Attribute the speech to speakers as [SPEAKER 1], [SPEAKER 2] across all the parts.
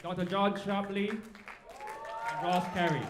[SPEAKER 1] Dr. John Sharpley, and Ross Carey.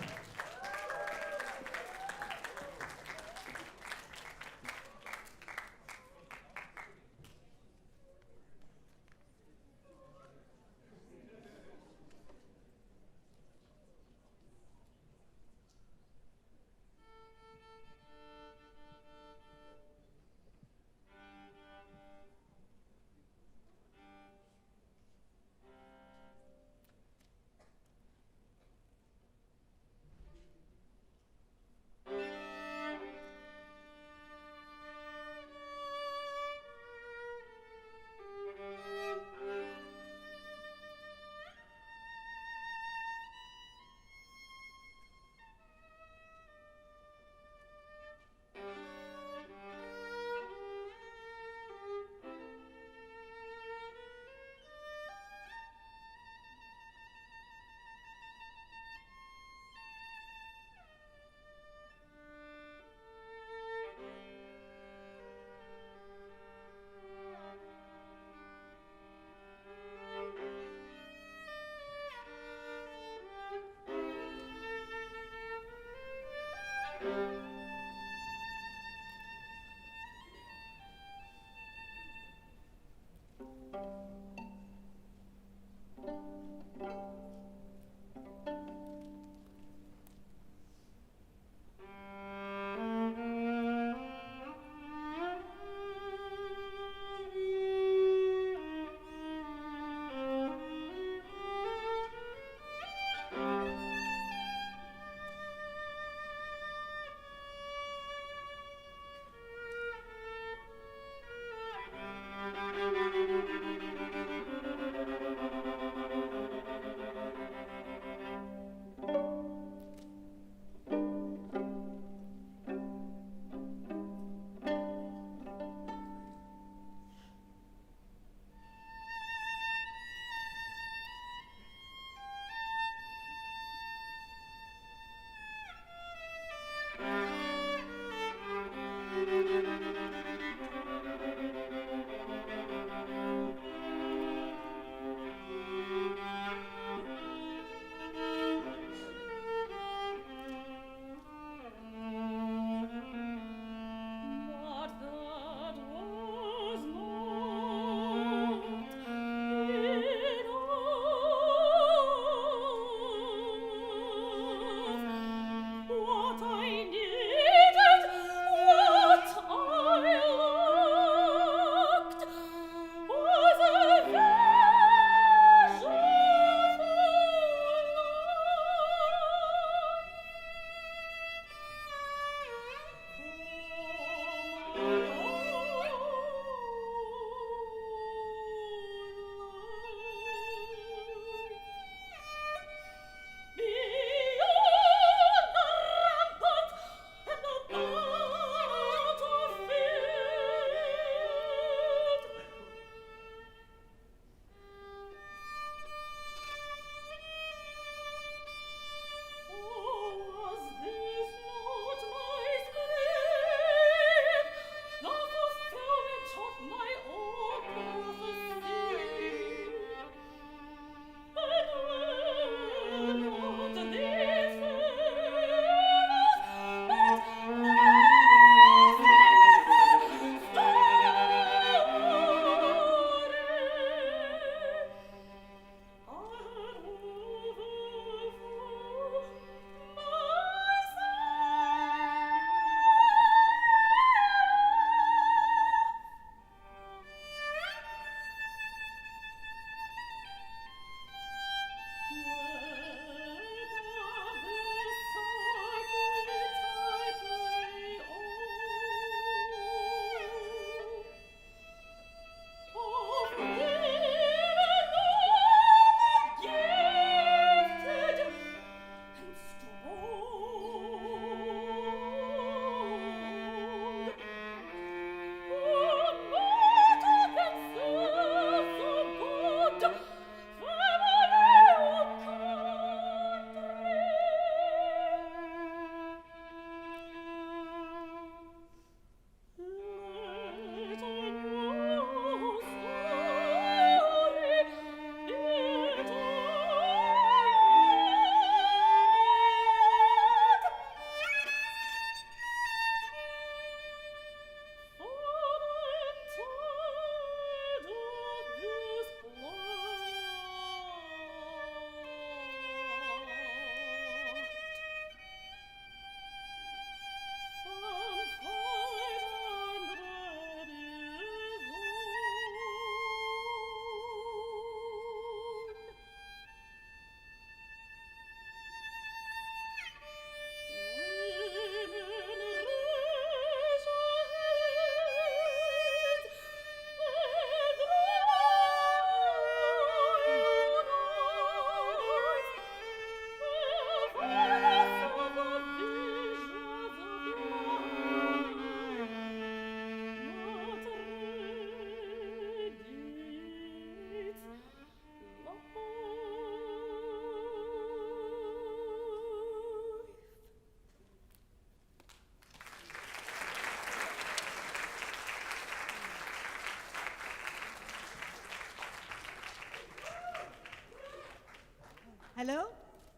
[SPEAKER 2] Hello?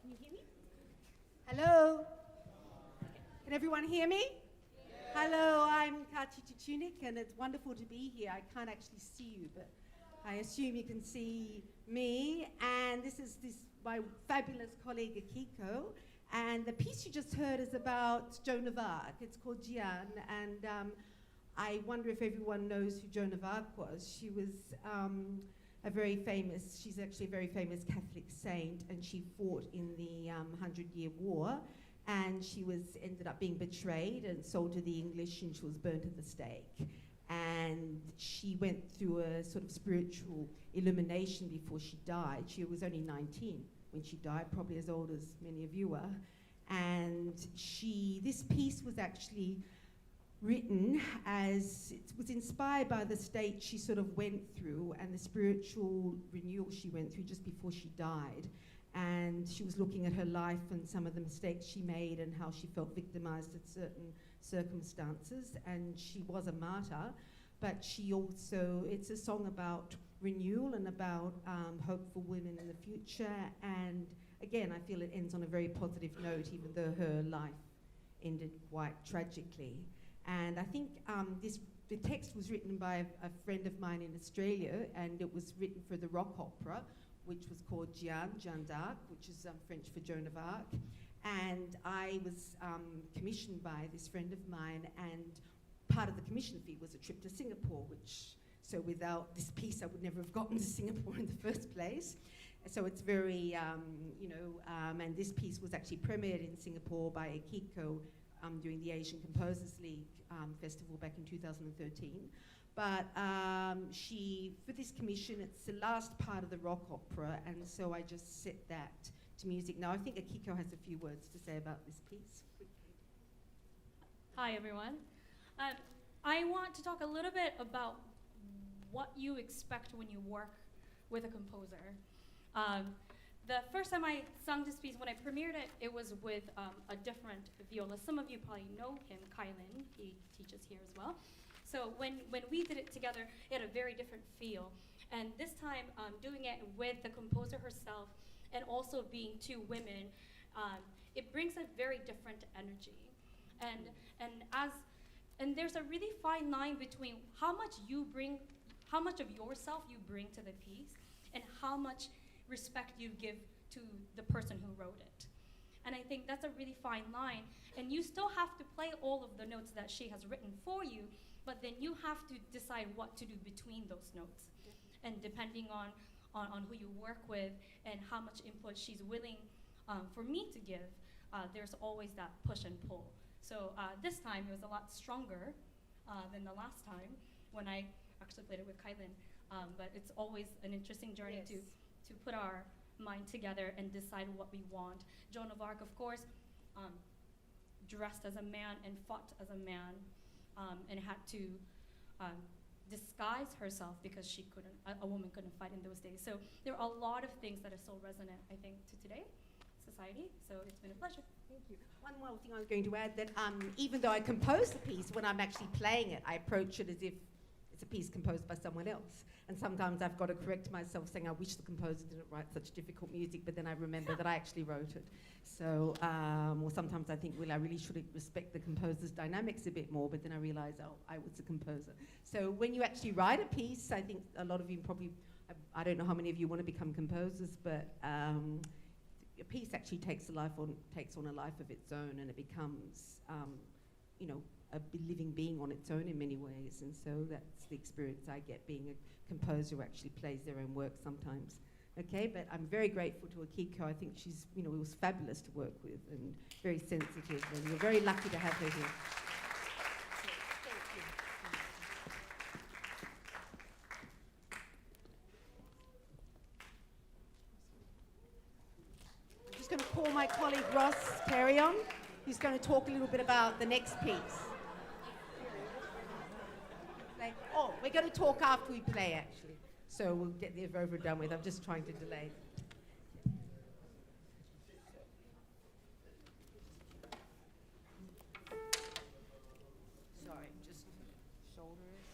[SPEAKER 2] Can you hear me? Hello? Can everyone hear me? Hello, I'm Katia Tiutiunnik, and it's wonderful to be here. I can't actually see you, but I assume you can see me. And this is my fabulous colleague Akiko. And the piece you just heard is about Joan of Arc. It's called Jian, and I wonder if everyone knows who Joan of Arc was. She was she's actually a very famous Catholic saint, and she fought in the 100-Year War. And she ended up being betrayed and sold to the English, and she was burnt at the stake. And she went through a sort of spiritual illumination before she died. She was only 19 when she died, probably as old as many of you are. And this piece was actually written as, it was inspired by the state she sort of went through and the spiritual renewal she went through just before she died. And she was looking at her life and some of the mistakes she made and how she felt victimized at certain circumstances. And she was a martyr, but it's a song about renewal and about hope for women in the future. And again, I feel it ends on a very positive note, even though her life ended quite tragically. And I think the text was written by a friend of mine in Australia, and it was written for the rock opera, which was called Jeanne d'Arc, which is French for Joan of Arc. And I was commissioned by this friend of mine, and part of the commission fee was a trip to Singapore, so without this piece I would never have gotten to Singapore in the first place. So it's very, and this piece was actually premiered in Singapore by Akiko during the Asian Composers League festival back in 2013. But for this commission, it's the last part of the rock opera, and so I just set that to music. Now I think Akiko has a few words to say about this piece.
[SPEAKER 3] Hi everyone. I want to talk a little bit about what you expect when you work with a composer. The first time I sung this piece, when I premiered it, it was with a different violist. Some of you probably know him, Kylan. He teaches here as well. So when we did it together, it had a very different feel. And this time, doing it with the composer herself and also being two women, it brings a very different energy. And there's a really fine line between how much of yourself you bring to the piece and how much respect you give to the person who wrote it. And I think that's a really fine line. And you still have to play all of the notes that she has written for you, but then you have to decide what to do between those notes. And depending on who you work with and how much input she's willing for me to give, there's always that push and pull. So this time it was a lot stronger than the last time when I actually played it with Kylan. But it's always an interesting journey to put our mind together and decide what we want. Joan of Arc, of course, dressed as a man and fought as a man, and had to disguise herself because a woman couldn't fight in those days. So there are a lot of things that are so resonant, I think, to today society. So it's been a pleasure.
[SPEAKER 2] Thank you. One more thing I was going to add, that even though I compose the piece, when I'm actually playing it, I approach it as if it's a piece composed by someone else. And sometimes I've got to correct myself, saying I wish the composer didn't write such difficult music, but then I remember that I actually wrote it. So, or sometimes I think, well, I really should respect the composer's dynamics a bit more, but then I realize, oh, I was the composer. So when you actually write a piece, I think a lot of you probably, I don't know how many of you want to become composers, but a piece actually takes on a life of its own, and it becomes, a living being on its own in many ways. And so that's the experience I get being a composer who actually plays their own work sometimes. Okay, but I'm very grateful to Akiko. I think she's, it was fabulous to work with and very sensitive, and we're very lucky to have her here. I'm just going to call my colleague Ross Carey on, who's going to talk a little bit about the next piece. We're going to talk after we play, actually. So we'll get the over and done with. I'm just trying to delay. Sorry, just shoulders.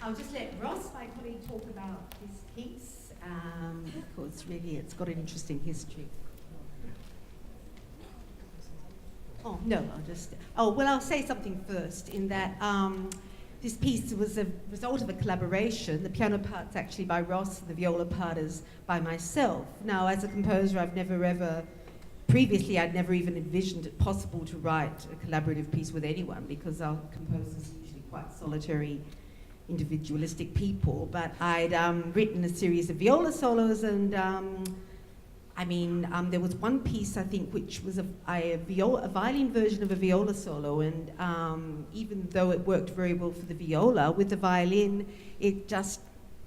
[SPEAKER 2] I'll just let Ross, my colleague, talk about this piece, because really it's got an interesting history. Oh, no, I'll say something first in that this piece was a result of a collaboration. The piano part's actually by Ross, and the viola part is by myself. Now, as a composer, I'd never even envisioned it possible to write a collaborative piece with anyone, because our composers are usually quite solitary, individualistic people. But I'd written a series of viola solos, and there was one piece, I think, which was a violin version of a viola solo, and even though it worked very well for the viola, with the violin, it just,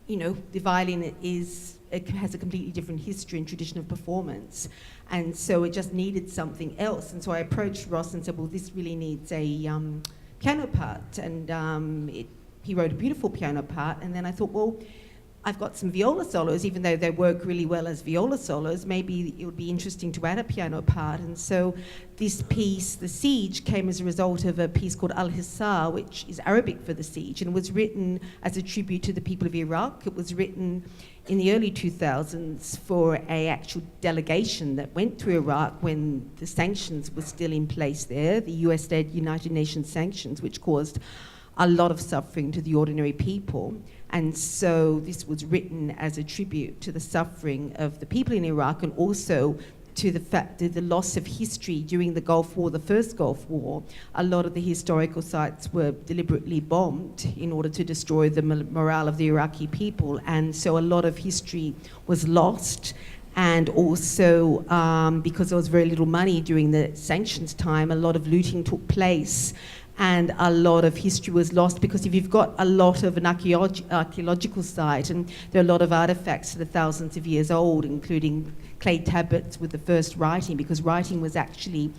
[SPEAKER 2] the violin has a completely different history and tradition of performance, and so it just needed something else. And so I approached Ross and said, well, this really needs a piano part, and he wrote a beautiful piano part, and then I thought, well, I've got some viola solos, even though they work really well as viola solos, maybe it would be interesting to add a piano part. And so this piece, The Siege, came as a result of a piece called Al-Hissar, which is Arabic for the siege, and was written as a tribute to the people of Iraq. It was written in the early 2000s for an actual delegation that went to Iraq when the sanctions were still in place there, the US-led United Nations sanctions, which caused a lot of suffering to the ordinary people. And so this was written as a tribute to the suffering of the people in Iraq, and also to the fact that the loss of history during the Gulf War, the first Gulf War. A lot of the historical sites were deliberately bombed in order to destroy the morale of the Iraqi people. And so a lot of history was lost. And also, because there was very little money during the sanctions time, a lot of looting took place. And a lot of history was lost, because if you've got a lot of an archaeological site, and there are a lot of artifacts that are thousands of years old, including clay tablets with the first writing, because writing was actually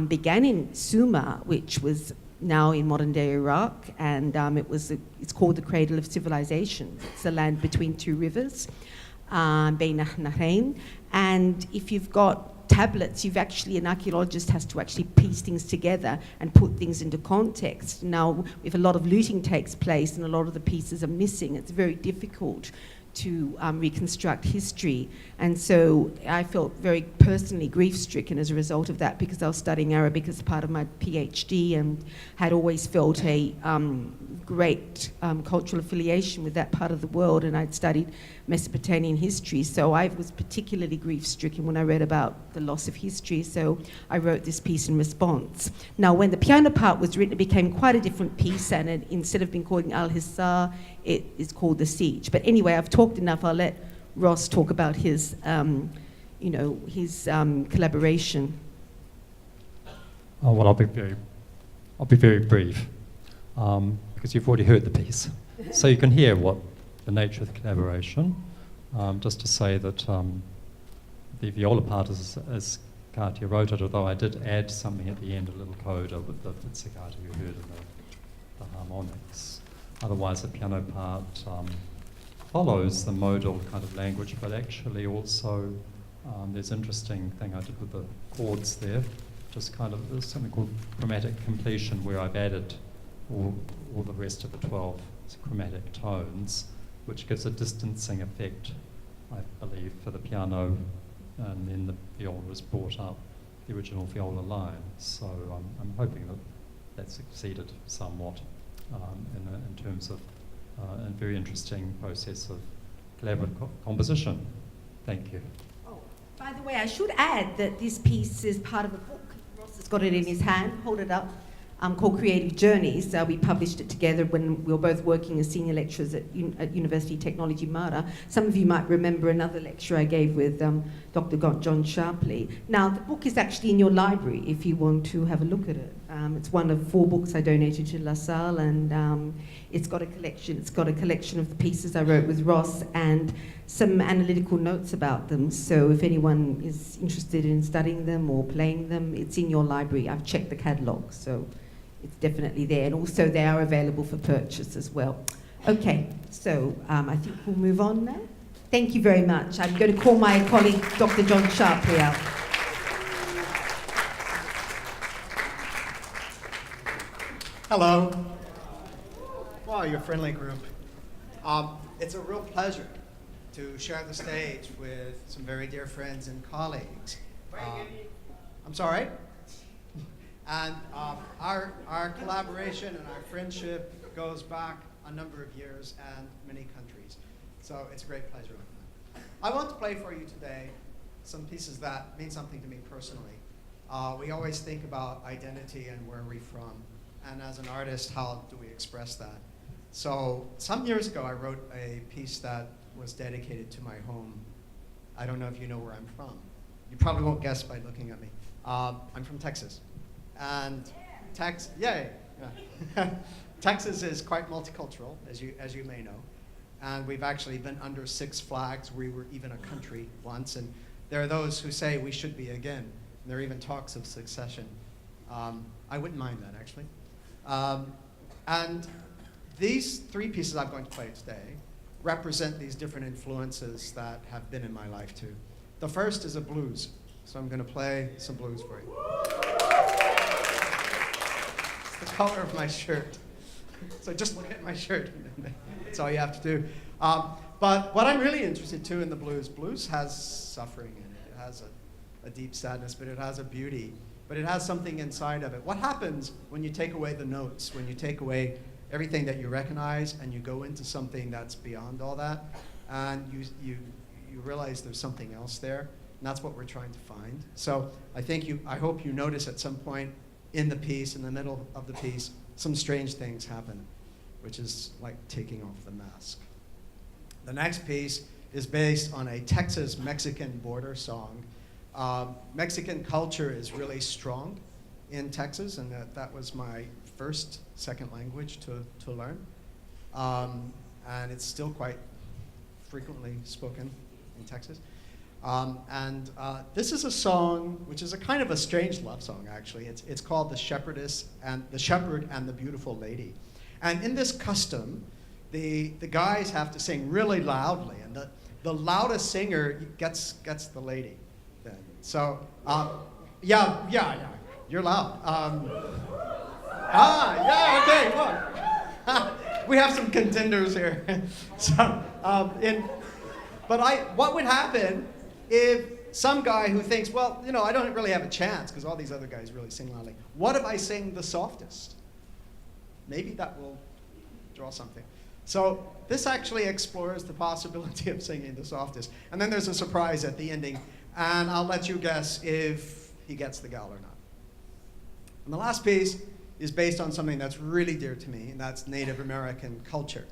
[SPEAKER 2] began in Sumer, which was now in modern-day Iraq, and it's called the cradle of civilization. It's the land between two rivers, Bein Nahrain, and if you've got tablets, an archaeologist has to actually piece things together and put things into context. Now, if a lot of looting takes place and a lot of the pieces are missing, it's very difficult to reconstruct history. And so I felt very personally grief-stricken as a result of that, because I was studying Arabic as part of my PhD and had always felt a great cultural affiliation with that part of the world, and I'd studied Mesopotamian history, so I was particularly grief-stricken when I read about the loss of history, so I wrote this piece in response. Now, when the piano part was written, it became quite a different piece, and instead of being called Al-Hissar, it is called The Siege. But anyway, I've talked enough. I'll let Ross talk about his collaboration.
[SPEAKER 4] Oh, well, I'll be very brief, because you've already heard the piece. So you can hear what the nature of the collaboration. Just to say that the viola part is as Katia wrote it, although I did add something at the end, a little coda with the pizzicato you heard in the harmonics. Otherwise, the piano part follows the modal kind of language, but actually also there's an interesting thing I did with the chords there, just kind of, there's something called chromatic completion, where I've added all the rest of the 12 chromatic tones, which gives a distancing effect, I believe, for the piano, and then the viola is brought up, the original viola line. So I'm hoping that that succeeded somewhat in terms of a very interesting process of collaborative composition. Thank you.
[SPEAKER 2] Oh, by the way, I should add that this piece is part of a book. Ross has got it in his hand. Hold it up. Called Creative Journeys. We published it together when we were both working as senior lecturers at University Technology Mara. Some of you might remember another lecture I gave with Dr. John Sharpley. Now, the book is actually in your library if you want to have a look at it. It's one of 4 books I donated to LASALLE, and it's got a collection. It's got a collection of the pieces I wrote with Ross and some analytical notes about them. So if anyone is interested in studying them or playing them, it's in your library. I've checked the catalogue, so it's definitely there. And also they are available for purchase as well. Okay, so I think we'll move on now. Thank you very much. I'm going to call my colleague, Dr. John Sharpley, out.
[SPEAKER 5] Hello. Wow, you're a friendly group. It's a real pleasure to share the stage with some very dear friends and colleagues. I'm sorry? And our collaboration and our friendship goes back a number of years and many countries. So it's a great pleasure. I want to play for you today some pieces that mean something to me personally. We always think about identity and where we're from. And as an artist, how do we express that? So some years ago, I wrote a piece that was dedicated to my home. I don't know if you know where I'm from. You probably won't guess by looking at me. I'm from Texas. And Texas is quite multicultural, as you may know. And we've actually been under 6 flags. We were even a country once. And there are those who say we should be again. And there are even talks of succession. I wouldn't mind that, actually. And these 3 pieces I'm going to play today represent these different influences that have been in my life too. The first is a blues. So I'm going to play some blues for you. It's the color of my shirt. So just look at my shirt. That's all you have to do. But what I'm really interested too in the blues has suffering in it. It has a deep sadness, but it has a beauty. But it has something inside of it. What happens when you take away the notes, when you take away everything that you recognize and you go into something that's beyond all that, and you realize there's something else there, and that's what we're trying to find. So I hope you notice at some point in the piece, in the middle of the piece, some strange things happen, which is like taking off the mask. The next piece is based on a Texas-Mexican border song. Mexican culture is really strong in Texas, and that was my second language to learn. And it's still quite frequently spoken in Texas. This is a song which is a kind of a strange love song, actually. It's called The Shepherd and the Beautiful Lady. And in this custom, the guys have to sing really loudly, and the loudest singer gets the lady then. So, yeah, you're loud. Okay, look. We have some contenders here. So, what would happen if some guy who thinks, well, I don't really have a chance because all these other guys really sing loudly. What if I sing the softest? Maybe that will draw something. So this actually explores the possibility of singing the softest. And then there's a surprise at the ending, and I'll let you guess if he gets the gal or not. And the last piece is based on something that's really dear to me, and that's Native American culture.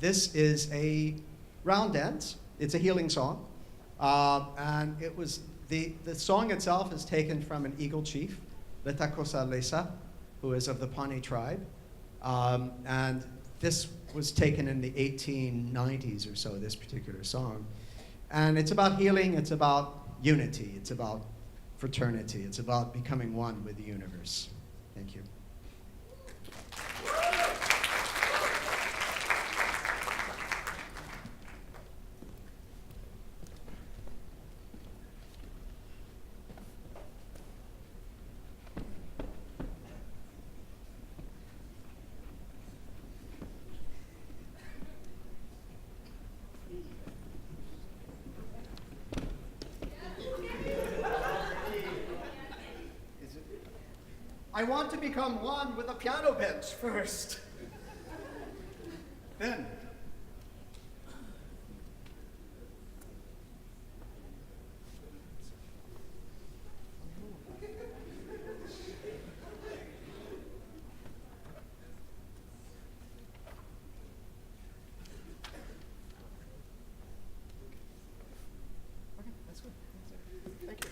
[SPEAKER 5] This is a round dance. It's a healing song. And it was the song itself is taken from an Eagle chief, LASALLE, who is of the Pawnee tribe. And this was taken in the 1890s or so, this particular song. And it's about healing, it's about unity, it's about fraternity, it's about becoming one with the universe. Thank you. I want to become one with a piano bench first. Then. Okay, that's good. Thank you.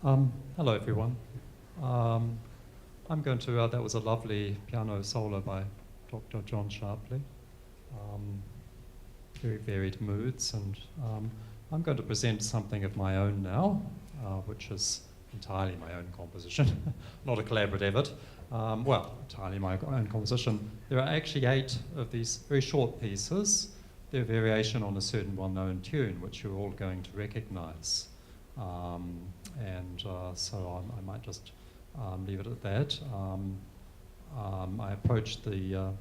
[SPEAKER 4] Hello, everyone. I'm going to, that was a lovely piano solo by Dr. John Sharpley. Very varied moods, and I'm going to present something of my own now, which is entirely my own composition, not a collaborative effort. Well, entirely my own composition. There are actually 8 of these very short pieces. They're a variation on a certain well-known tune, which you're all going to recognize. So I might just leave it at that. I approached the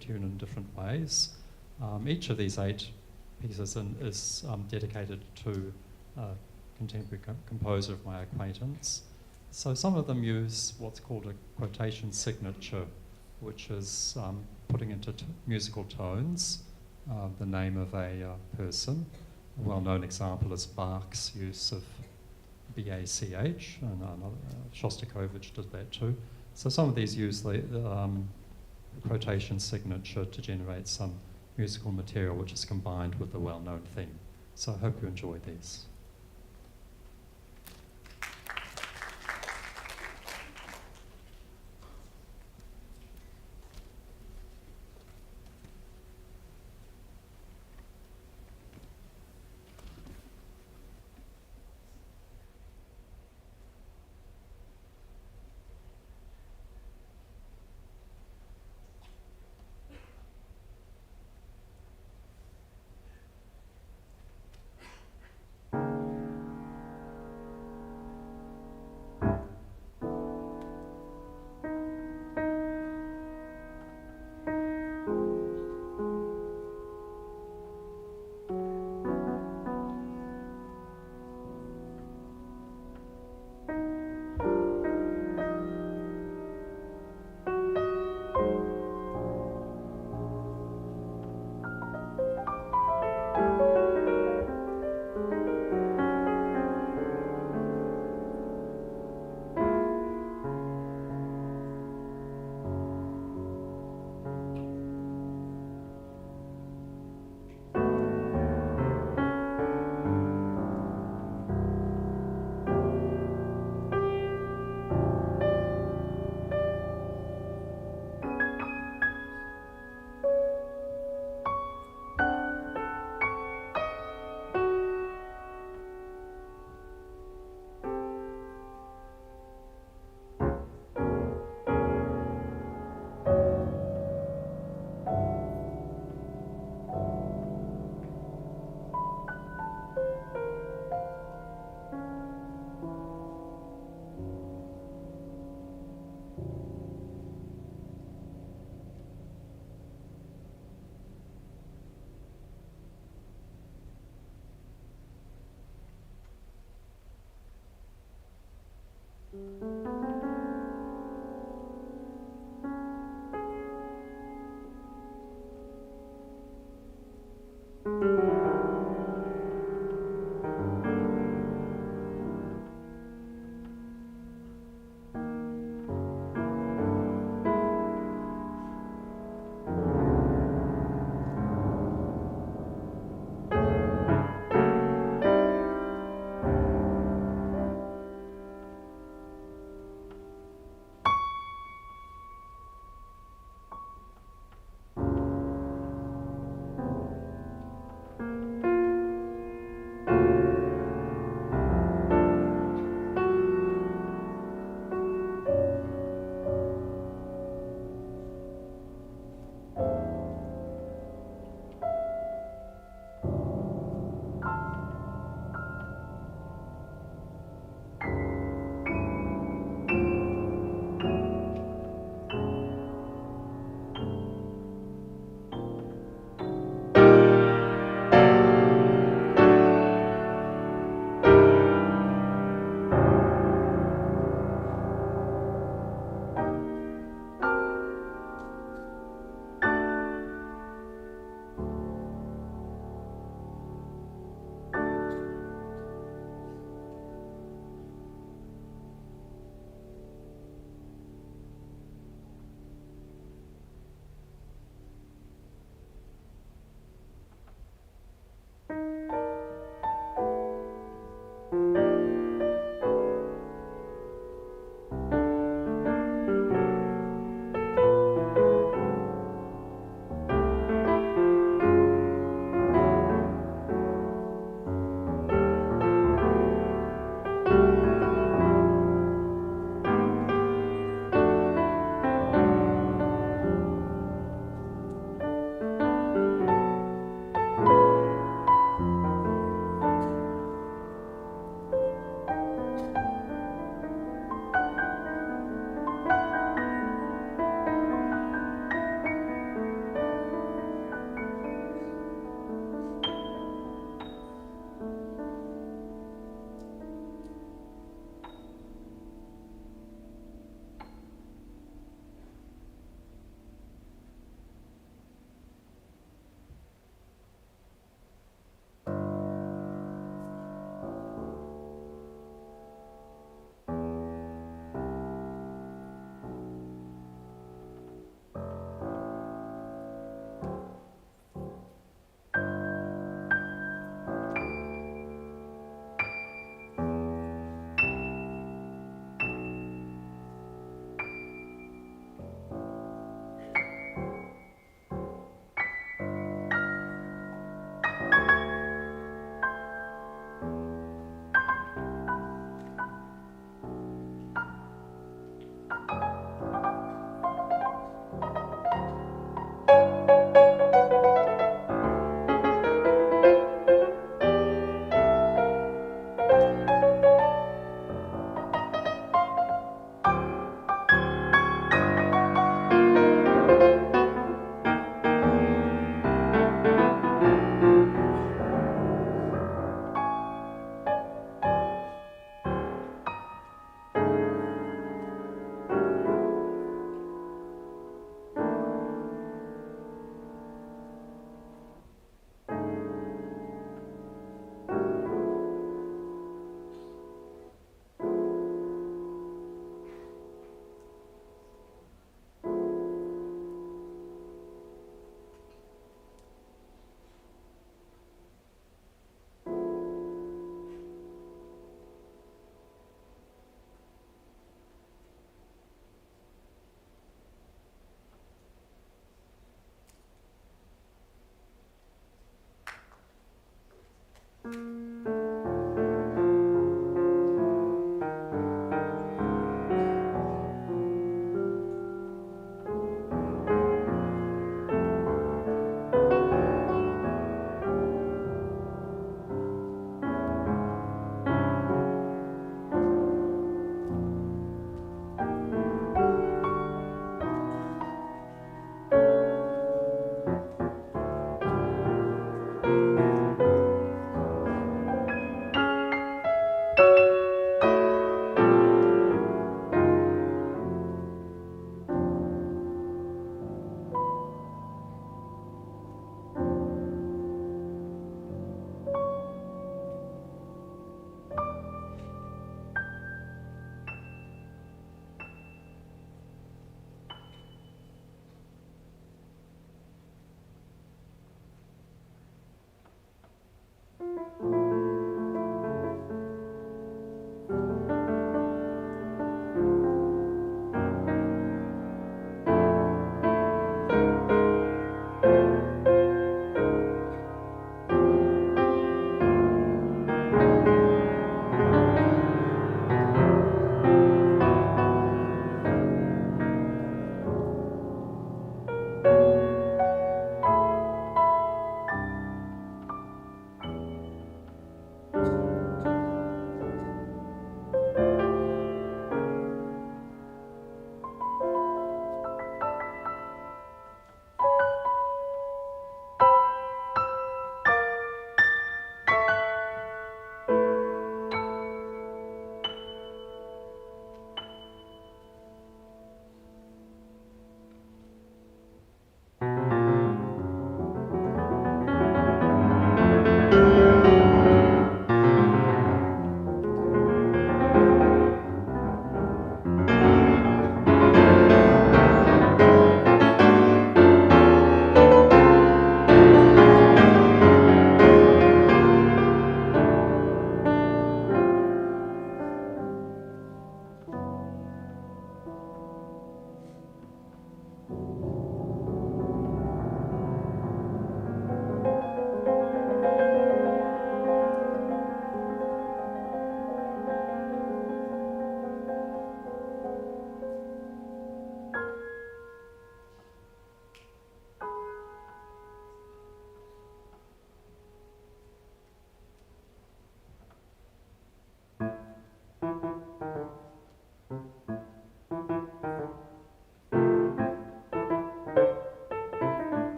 [SPEAKER 4] tune in different ways. Each of these 8 pieces is dedicated to a contemporary composer of my acquaintance. So some of them use what's called a quotation signature, which is putting into musical tones the name of a person. A well-known example is Bach's use of B-A-C-H, and Shostakovich did that too. So some of these use the quotation signature to generate some musical material which is combined with the well-known theme. So I hope you enjoy these.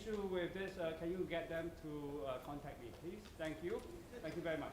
[SPEAKER 6] issue with this, can you get them to contact me, please? Thank you. Thank you very much.